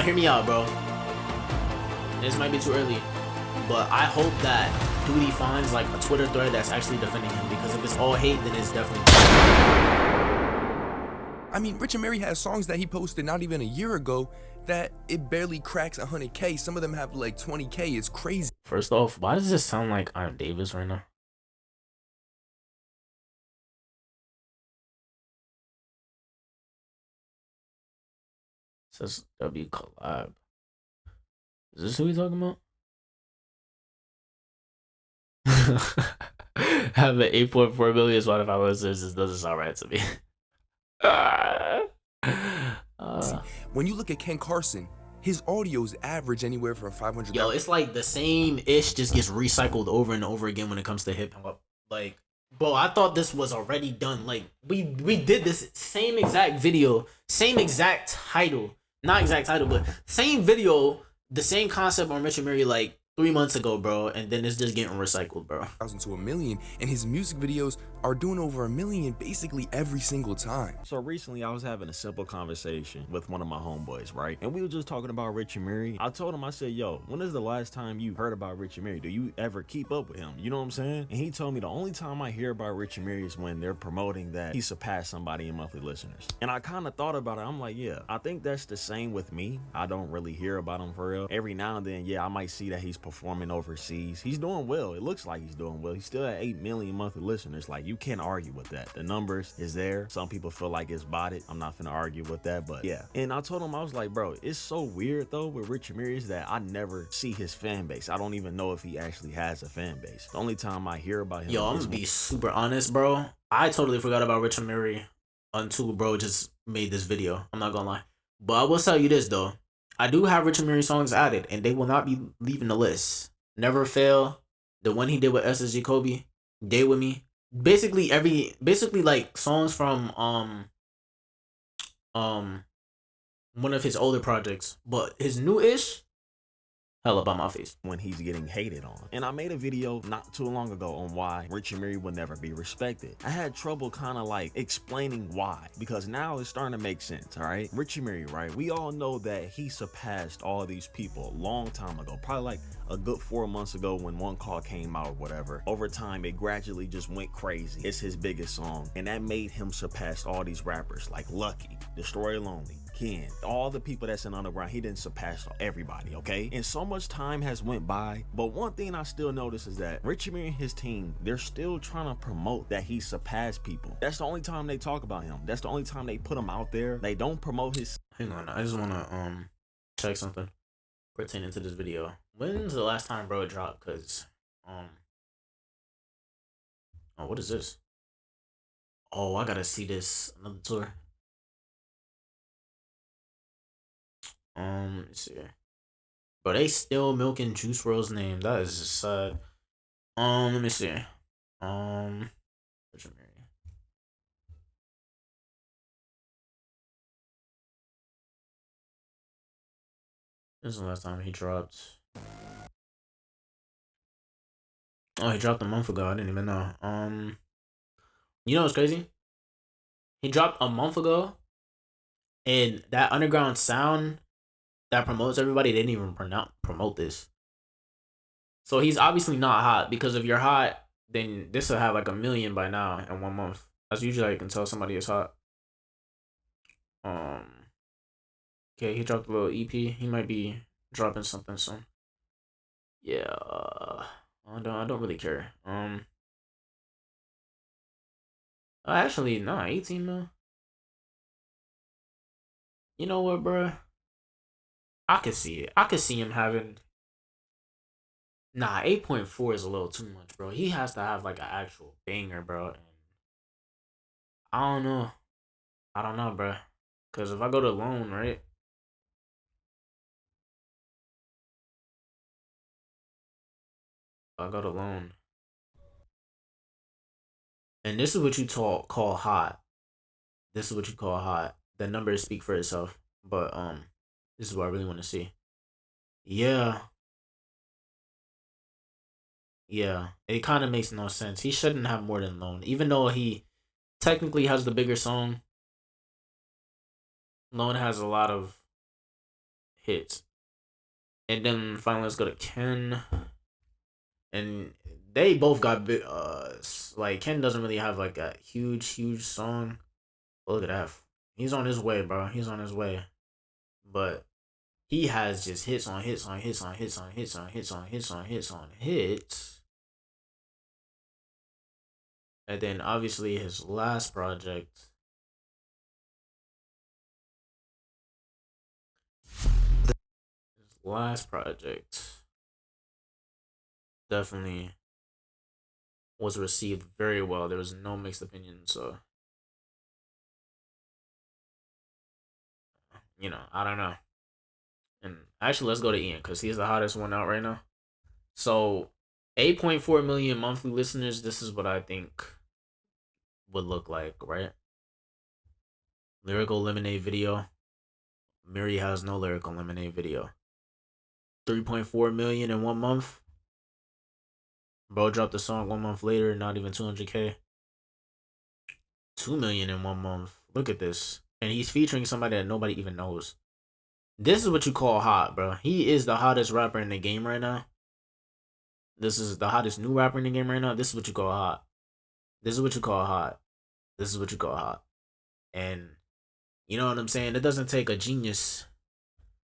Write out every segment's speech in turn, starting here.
hear me out, bro. This might be too early, but I hope that Duty finds like a Twitter thread that's actually defending him, because if it's all hate, then it's definitely. I mean, Rich Amiri has songs that he posted not even a year ago that it barely cracks 100K. Some of them have like 20K. It's crazy. First off, why does this sound like I'm Davis right now? It says W collab. Is this who we talking about? Have an 8.4 million Spotify listeners. This doesn't sound right to me. When you look at Ken Carson, his audios average anywhere from 500. Yo, it's like the same ish just gets recycled over and over again when it comes to hip hop. Like, bro, I thought this was already done. Like, we did this same exact video, same exact title, not exact title, but same video, the same concept on Rich Amiri like 3 months ago, bro, and then it's just getting recycled, bro. 1,000 to 1 million, and his music videos are doing over 1 million basically every single time. So recently I was having a simple conversation with one of my homeboys, right? And we were just talking about Rich Amiri. I told him, I said, yo, when is the last time you heard about Rich Amiri? Do you ever keep up with him? You know what I'm saying? And he told me the only time I hear about Rich Amiri is when they're promoting that he surpassed somebody in monthly listeners. And I kind of thought about it. I'm like, yeah, I think that's the same with me. I don't really hear about him for real. Every now and then, yeah, I might see that he's performing overseas. He's doing well. It looks like he's doing well. He's still at 8 million monthly listeners. Like, you can't argue with that. The numbers is there. Some people feel like it's botted. I'm not gonna argue with that, but yeah. And I told him, I was like, bro, it's so weird though with Rich Amiri is that I never see his fan base. I don't even know if he actually has a fan base. The only time I hear about him, yo, I'm gonna be super honest, bro. I totally forgot about Rich Amiri until bro just made this video. I'm not gonna lie, but I will tell you this though. I do have Rich Amiri songs added, and they will not be leaving the list. Never Fail, the one he did with SSG Kobe, Day With Me. Basically like songs from one of his older projects, but his new-ish, hell up on my face. When he's getting hated on. And I made a video not too long ago on why Rich Amiri will never be respected. I had trouble kind of like explaining why, because now it's starting to make sense, all right? Rich Amiri, right? We all know that he surpassed all these people a long time ago, probably like a good 4 months ago when One Call came out or whatever. Over time, it gradually just went crazy. It's his biggest song, and that made him surpass all these rappers like Lucky, Destroy Lonely, Ken, all the people that's in underground. He didn't surpass everybody, okay? And so much time has went by, but one thing I still notice is that Rich Amiri and his team, they're still trying to promote that he surpassed people. That's the only time they talk about him. That's the only time they put him out there. They don't promote his. Hang on, I just wanna check something pertaining to this video. When's the last time bro dropped? Cause oh, what is this? Oh, I gotta see this another tour. Let's see. But they still milking Juice WRLD's name. That is just sad. Let me see. Rich Amiri. This is the last time he dropped. Oh, he dropped a month ago. I didn't even know. You know what's crazy? He dropped a month ago, and that underground sound that promotes everybody, they didn't even promote this. So he's obviously not hot, because if you're hot, then this will have like 1 million by now in 1 month. That's usually how you can tell somebody is hot. Okay, he dropped a little EP. He might be dropping something soon. Yeah, I don't really care. Actually, no, 18 mil. You know what, bro? I could see it. I could see him having. Nah, 8.4 is a little too much, bro. He has to have like an actual banger, bro. And I don't know. I don't know, bro. Cause if I go to loan, right? I go to loan. And this is what you call hot. This is what you call hot. The numbers speak for itself. But this is what I really want to see. Yeah. Yeah. It kind of makes no sense. He shouldn't have more than Lone. Even though he technically has the bigger song. Lone has a lot of hits. And then finally, let's go to Ken. And they both got like Ken doesn't really have like a huge song. Look at that. He's on his way, bro. He's on his way. But he has just hits on hits on hits on hits on hits on hits on hits on hits on hits. And then obviously his last project. His last project definitely was received very well. There was no mixed opinions, so I don't know. And actually, let's go to Ian because he's the hottest one out right now. So, 8.4 million monthly listeners. This is what I think would look like, right? Lyrical Lemonade video. Amiri has no Lyrical Lemonade video. 3.4 million in 1 month. Bro dropped the song 1 month later, not even 200K. 2 million in 1 month. Look at this. And he's featuring somebody that nobody even knows. This is what you call hot, bro. He is the hottest rapper in the game right now. This is the hottest new rapper in the game right now. This is what you call hot. This is what you call hot. This is what you call hot. And you know what I'm saying? It doesn't take a genius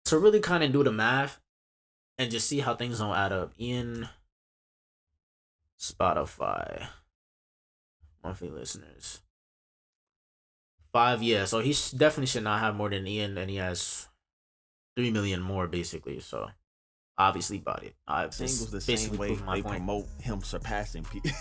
to really kind of do the math and just see how things don't add up. Ian, Spotify, monthly listeners. 5, yeah. So he definitely should not have more than Ian, and he has 3 million more basically. So obviously bought it. Singles the same way they promote him surpassing people.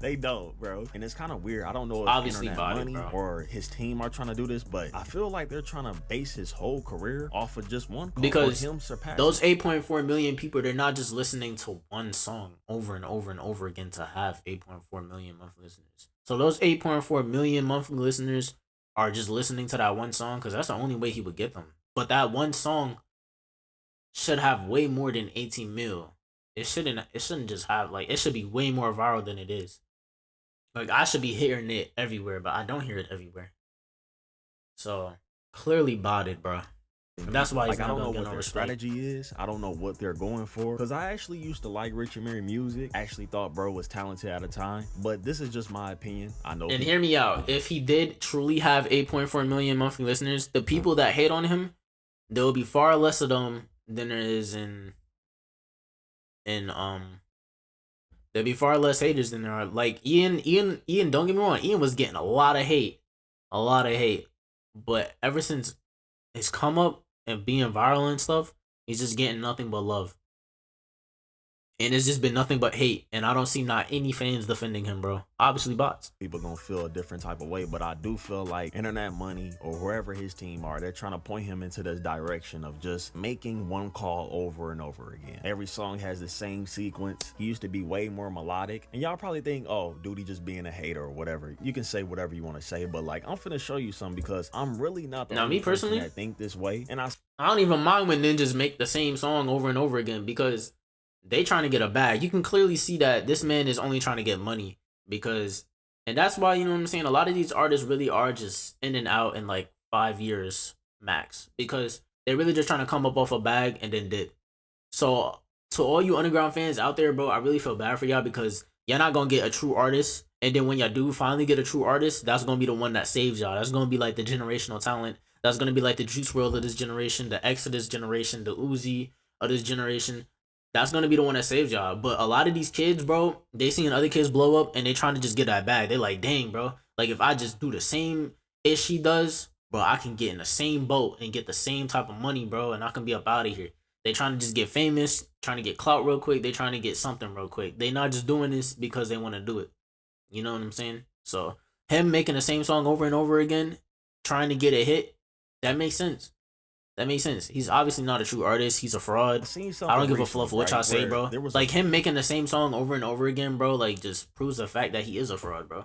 They don't, bro. And it's kind of weird. I don't know if obviously Internet Money or his team are trying to do this, but I feel like they're trying to base his whole career off of just one call, because him surpassing those 8.4 million people, they're not just listening to one song over and over and over again to have 8.4 million monthly listeners. So those 8.4 million monthly listeners are just listening to that one song because that's the only way he would get them. But that one song should have way more than 18 mil. It shouldn't just have like, it should be way more viral than it is. Like I should be hearing it everywhere, but I don't hear it everywhere. So clearly bought it, bro. That's why he's like, I don't know what what their strategy is. I don't know what they're going for. Because I actually used to like Rich Amiri music. Actually thought bro was talented at a time. But this is just my opinion. I know. And hear me out. If he did truly have 8.4 million monthly listeners, the people that hate on him, there will be far less of them than there is in there'll be far less haters than there are. Like Ian, don't get me wrong, Ian was getting a lot of hate. But ever since his come up and being viral and stuff, he's just getting nothing but love. And it's just been nothing but hate. And I don't see not any fans defending him, bro. Obviously bots. People gonna feel a different type of way, but I do feel like Internet Money or whoever his team are, they're trying to point him into this direction of just making one call over and over again. Every song has the same sequence. He used to be way more melodic. And y'all probably think, oh, dude, he just being a hater or whatever. You can say whatever you want to say, but like, I'm finna show you something because I'm really not the only person that think this way. And I don't even mind when ninjas make the same song over and over again because they trying to get a bag. You can clearly see that this man is only trying to get money and that's why, you know what I'm saying, a lot of these artists really are just in and out in like 5 years max because they're really just trying to come up off a bag and then dip. So to all you underground fans out there, bro, I really feel bad for y'all because y'all not gonna get a true artist. And then when y'all do finally get a true artist, that's gonna be the one that saves y'all. That's gonna be like the generational talent. That's gonna be like the Juice WRLD of this generation, the X of this generation, the Uzi of this generation. That's gonna be the one that saves y'all. But a lot of these kids, bro, they seeing other kids blow up and they trying to just get that bag. They like, dang, bro. Like if I just do the same ish she does, bro, I can get in the same boat and get the same type of money, bro, and I can be up out of here. They trying to just get famous, trying to get clout real quick. They trying to get something real quick. They not just doing this because they want to do it. You know what I'm saying? So him making the same song over and over again, trying to get a hit, that makes sense. That makes sense. He's obviously not a true artist. He's a fraud. I don't give a fluff what y'all say, bro. Like him making the same song over and over again, bro, like just proves the fact that he is a fraud, bro.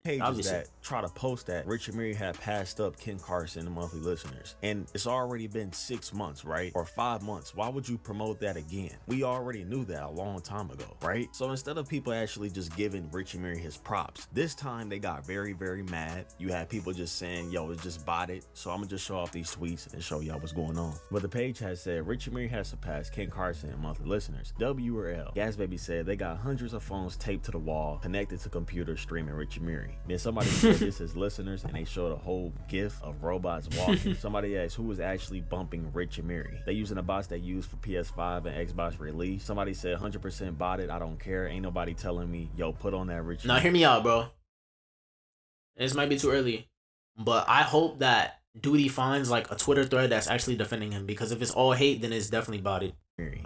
pages Obviously. that try to post that Rich Amiri had passed up Ken Carson and monthly listeners. And it's already been 6 months, right? Or 5 months. Why would you promote that again? We already knew that a long time ago, right? So instead of people actually just giving Rich Amiri his props, this time they got very, very mad. You had people just saying, yo, it's just botted. So I'm gonna just show off these tweets and show y'all what's going on. But the page has said, Rich Amiri has surpassed Ken Carson and monthly listeners. W or L. Gas Baby said they got hundreds of phones taped to the wall, connected to computers streaming Rich Amiri. Then somebody said this is listeners, and they showed a whole gif of robots walking. Somebody asked who was actually bumping Rich Amiri. They using the bots they used for PS5 and Xbox release. Somebody said 100% botted. I don't care. Ain't nobody telling me, yo, put on that Rich Amiri. Now hear me out, bro. This might be too early, but I hope that Duty finds like a Twitter thread that's actually defending him, because if it's all hate, then it's definitely botted.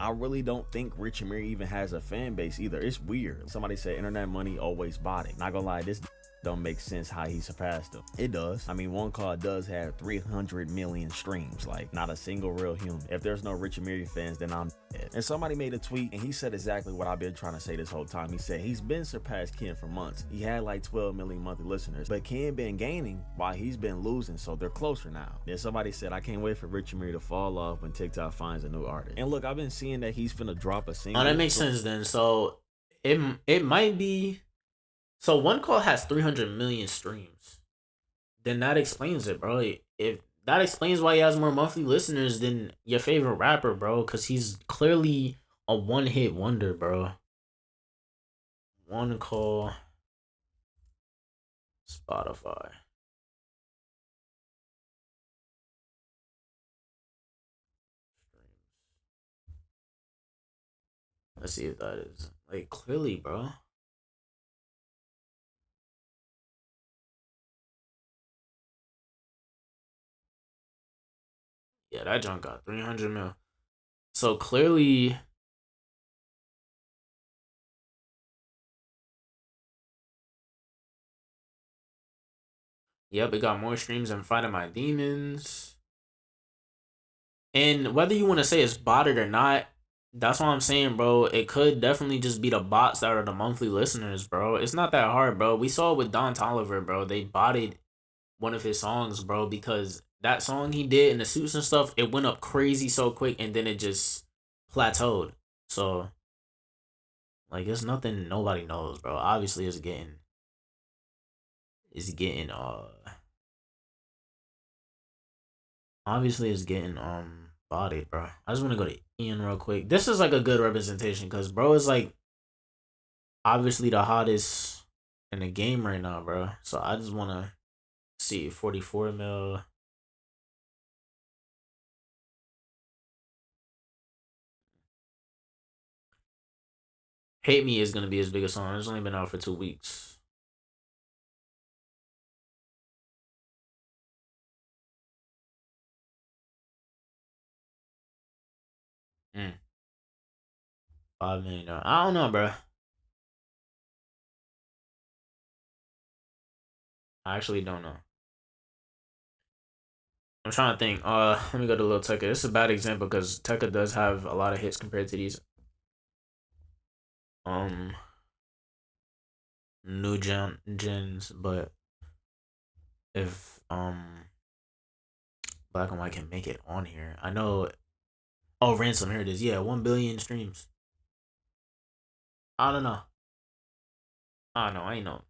I really don't think Rich Amiri even has a fan base either. It's weird. Somebody said internet money always botted. Not gonna lie, this don't make sense how he surpassed him. It does. I mean, one call does have 300 million streams. Like, not a single real human. If there's no Rich Amiri fans, then I'm dead. And somebody made a tweet and he said exactly what I've been trying to say this whole time. He said he's been surpassed Ken for months. He had like 12 million monthly listeners, but Ken been gaining while he's been losing, so they're closer now. Then somebody said, I can't wait for Rich Amiri to fall off when TikTok finds a new artist. And look, I've been seeing that he's finna drop a single. Oh, that makes sense then. So it might be. So one call has 300 million streams. Then that explains it, bro. If that explains why he has more monthly listeners than your favorite rapper, bro, because he's clearly a one-hit wonder, bro. One call, Spotify. Let's see if that is like clearly, bro. Yeah, that junk got 300 mil. So clearly, yep, it got more streams than Fighting My Demons. And whether you want to say it's botted or not, that's what I'm saying, bro. It could definitely just be the bots that are the monthly listeners, bro. It's not that hard, bro. We saw it with Don Toliver, bro. They botted one of his songs, bro, because that song he did in the suits and stuff, it went up crazy so quick and then it just plateaued. So, like, it's nothing nobody knows, bro. Obviously, it's getting obviously it's getting bodied, bro. I just want to go to Ian real quick. This is like a good representation because bro is like obviously the hottest in the game right now, bro. So I just want to see 44 mil. Hate Me is gonna be his biggest song. It's only been out for 2 weeks. Mm. $5 million. I don't know, bro. I actually don't know. I'm trying to think. Let me go to Lil Tecca. This is a bad example because Tecca does have a lot of hits compared to these new gens, but if Black and White can make it on here, I know. Oh, Ransom, here it is. Yeah, 1 billion streams. I don't know. I don't know. I ain't know.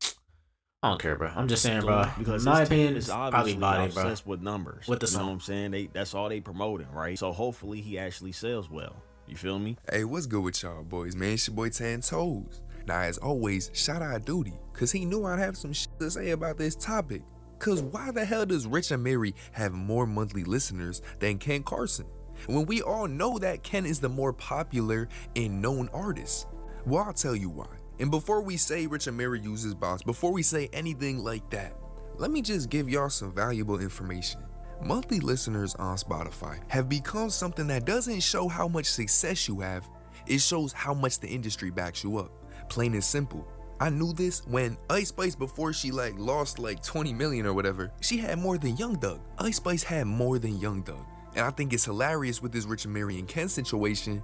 I don't care, bro. I'm just saying, bro. Because my opinion is is probably obviously body, bro. obsessed with numbers. With the you know song. what I'm saying? That's all they promoting, right? So hopefully he actually sells well. You feel me? Hey, what's good with y'all boys, man? It's your boy Tan Toes. Now, as always, shout out Duty, cause he knew I'd have some shit to say about this topic. Cause why the hell does Rich Amiri have more monthly listeners than Ken Carson, when we all know that Ken is the more popular and known artist? Well, I'll tell you why. And before we say Rich Amiri uses bots, before we say anything like that, let me just give y'all some valuable information. Monthly listeners on Spotify have become something that doesn't show how much success you have, it shows how much the industry backs you up. Plain and simple. I knew this when Ice Spice, before she lost 20 million or whatever, she had more than Young Thug. Ice Spice had more than Young Thug. And I think it's hilarious with this Rich Amiri and Ken situation.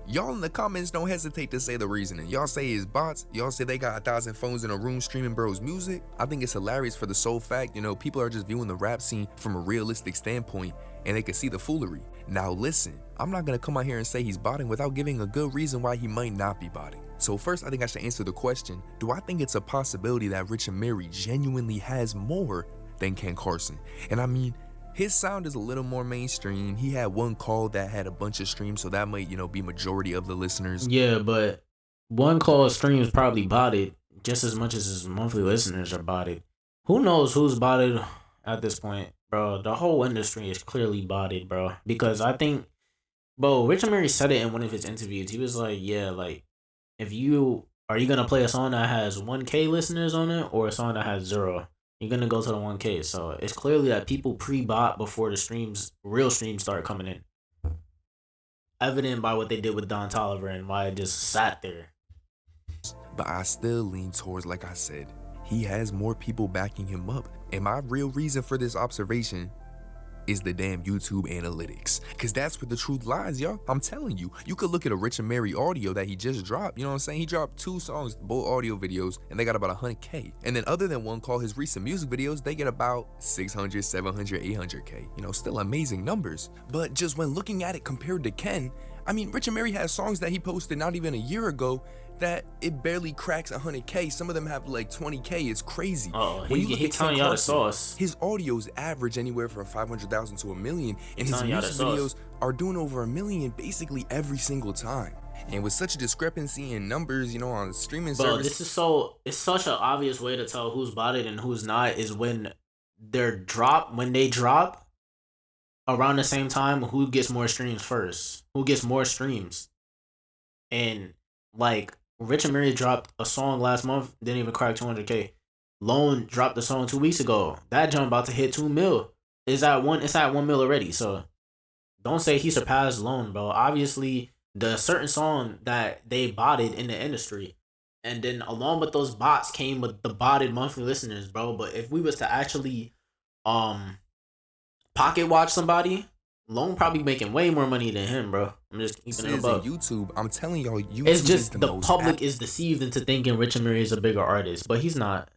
Y'all in the comments don't hesitate to say the reasoning. Y'all say it's bots. Y'all say they got 1,000 phones in a room streaming bro's music. I think it's hilarious for the sole fact, people are just viewing the rap scene from a realistic standpoint and they can see the foolery. Now listen, I'm not gonna come out here and say he's botting without giving a good reason why he might not be botting. So first, I think I should answer the question, do I think it's a possibility that Rich Amiri genuinely has more than Ken Carson? And I mean, his sound is a little more mainstream. He had one call that had a bunch of streams, so that might, be majority of the listeners. Yeah, but one call streams probably botted just as much as his monthly listeners are botted. Who knows who's botted at this point, bro? The whole industry is clearly botted, bro. Because I think, bro, Rich Amiri said it in one of his interviews. He was like, yeah, like, are you gonna play a song that has 1K listeners on it or a song that has 0? You're gonna go to the 1K. So it's clearly that people pre-bought before the real streams start coming in. Evident by what they did with Don Toliver and why it just sat there. But I still lean towards, like I said, he has more people backing him up. And my real reason for this observation is the damn YouTube analytics. Cause that's where the truth lies, y'all. I'm telling you. You could look at a Rich Amiri audio that he just dropped. You know what I'm saying? He dropped 2 songs, both audio videos, and they got about 100K. And then other than one call, his recent music videos, they get about 600, 700, 800K. Still amazing numbers. But just when looking at it compared to Ken, I mean, Rich Amiri has songs that he posted not even a year ago that it barely cracks 100K. Some of them have like 20K. It's crazy. Oh, he telling y'all the sauce. His audios average anywhere from 500,000 to 1 million, and his music videos are doing over 1 million basically every single time. And with such a discrepancy in numbers, on streaming service, it's such an obvious way to tell who's botted and who's not is when they drop around the same time, who gets more streams first, who gets more streams. And like Rich Amiri dropped a song last month, didn't even crack 200K. Lone dropped a song 2 weeks ago. That jump about to hit 2 mil. It's at 1 mil already. So don't say he surpassed Lone, bro. Obviously, the certain song that they botted in the industry. And then along with those bots came with the botted monthly listeners, bro. But if we was to actually pocket watch somebody, Lone probably making way more money than him, bro. I'm just keeping it above. YouTube, I'm telling y'all, YouTube it's just the public is deceived into thinking Rich Amiri is a bigger artist, but he's not.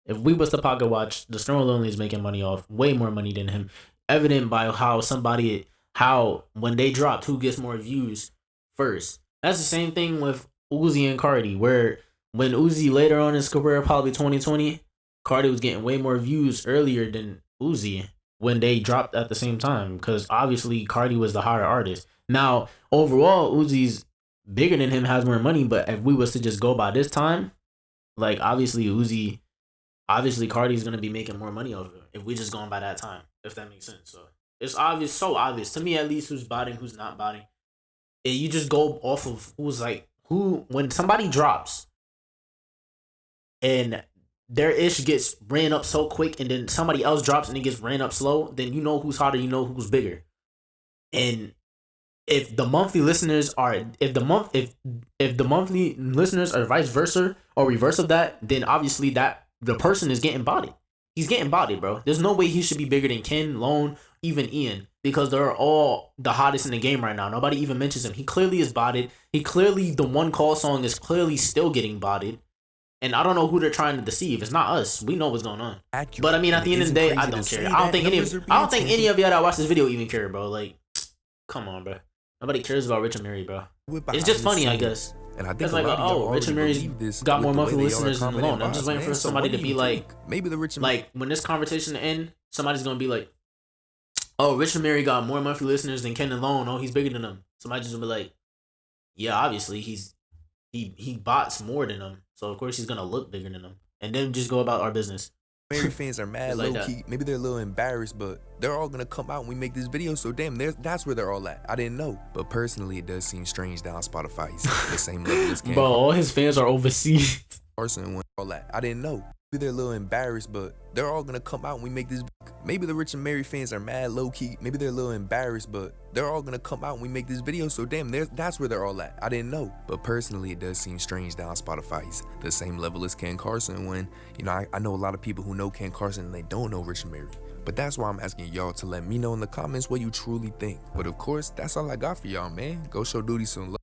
If we was to pocket watch, the Storm Lonely is making money off way more money than him. Evident by how when they dropped, who gets more views first. That's the same thing with Uzi and Cardi, where when Uzi later on in his career, probably 2020, Cardi was getting way more views earlier than Uzi when they dropped at the same time, because obviously Cardi was the higher artist. Now, overall, Uzi's bigger than him, has more money, but if we was to just go by this time, like obviously Cardi's gonna be making more money off of it if we just going by that time, if that makes sense. So it's obvious, so obvious to me at least, who's botting, who's not botting. And you just go off of when somebody drops and their ish gets ran up so quick, and then somebody else drops and it gets ran up slow, then you know who's hotter, you know who's bigger. And if the monthly listeners are if the monthly listeners are vice versa or reverse of that, then obviously that the person is getting bodied. He's getting bodied, bro. There's no way he should be bigger than Ken, Lone, even Ian, because they're all the hottest in the game right now. Nobody even mentions him. He clearly is bodied. The one call song is clearly still getting bodied. And I don't know who they're trying to deceive. It's not us. We know what's going on. But I mean, at the end of the day, I don't care. I don't think any of y'all that watch this video even care, bro. Like, come on, bro. Nobody cares about Rich Amiri, bro. It's just funny, I guess. And I think it's like, Rich Amiri's got more monthly listeners than Lone. I'm just waiting for somebody to be like, maybe the Rich Amiri. Like when this conversation ends, somebody's gonna be like, oh, Rich Amiri got more monthly listeners than Ken and Lone. Oh, he's bigger than them. Somebody's just gonna be like, yeah, obviously he bots more than them, so of course he's gonna look bigger than them. And then just go about our business. Amiri fans are mad like low-key. Maybe they're a little embarrassed, but they're all gonna come out when we make this video, so damn, that's where they're all at. I didn't know. But personally, it does seem strange that on Spotify he's the same level as Ken. Bro, all his fans are overseas. Person went all that. I didn't know. Maybe they're a little embarrassed, but they're all gonna come out when we make this. Maybe the Rich Amiri fans are mad low-key. Maybe they're a little embarrassed, but they're all gonna come out when we make this video, so damn, that's where they're all at. I didn't know. But personally, it does seem strange that on Spotify he's the same level as Ken Carson, when, I know a lot of people who know Ken Carson and they don't know Rich Amiri. But that's why I'm asking y'all to let me know in the comments what you truly think. But of course, that's all I got for y'all, man. Go show Duty some love.